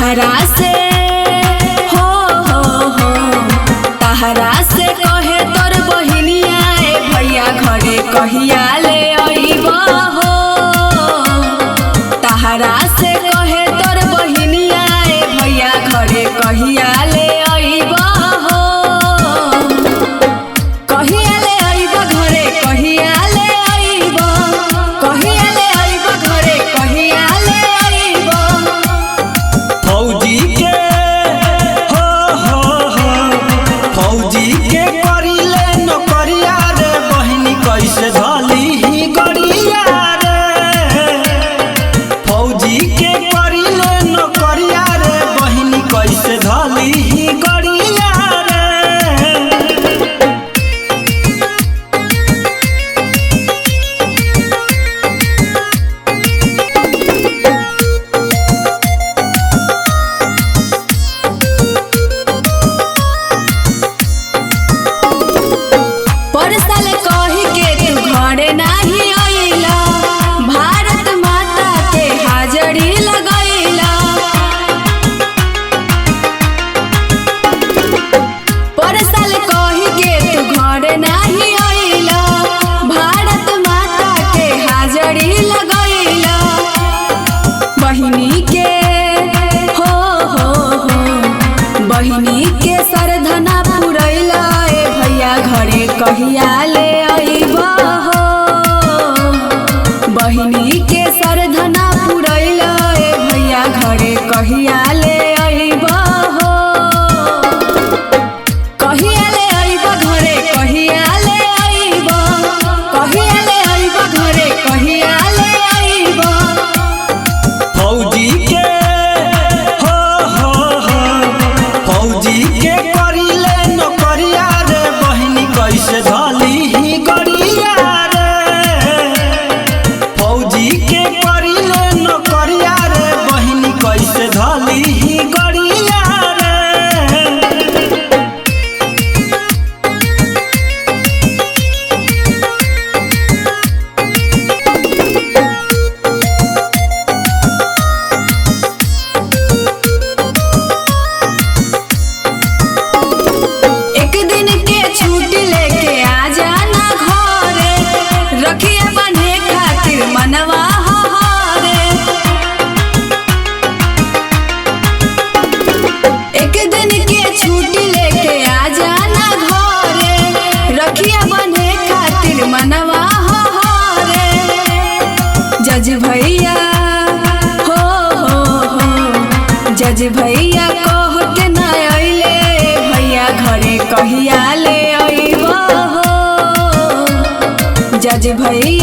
तहरा से हो तहरा से कहे तोर बहिनिया ए भैया घरे कहिया ले अइबा हो। तहरा से कहे तोर बहिनिया ए भैया घरे कहिया ले अइबा हो। कहिया ले अइबा घरे कहिया ले अइबा, कहिया ले अइबा घरे कहिया ले अइबा। फौजी के फौजी के करिले नौकरिया रे बहिनी कैसे धली ही गड़िया रे। फौजी के करिले नौकरिया रे बहिनी कैसे धली ही गड़िया रे। पर साल कही के तू घरे नाही अइला, भारत माता के हाजरी लगैला। पर साल कही के तू घरे नाही अइला, भारत माता के हाजरी लगैला। बहिनी के हो बहिनी के सरधना पुरैला ए भैया घरे कहिया ले अइबा हो। बहिनी के सरधना पुरैला ए भैया घरे कहिया ले अइबा हो। कहिया ले अइबा घरे कहिया ले अइबा, कहिया ले अइबा घरे कहिया ले अइबा। फौजी के फौजी के करिले नौकरिया रे बहिनी कैसे धली ही गड़िया रे। फौजी के करिले नौकरिया रे बहिनी कैसे धली ही गड़िया रे। एक दिन के छुट्टी लेके आ जाना घरे, रखिया बने खातिर मनवा हरे। एक दिन के छुट्टी लेके आ जाना घरे, रखिया बने खातिर मनवा हरे। जज भैया हो जज भैया कह के ना अइले भैया घरे कहिया ले अइबा हो। जज भैया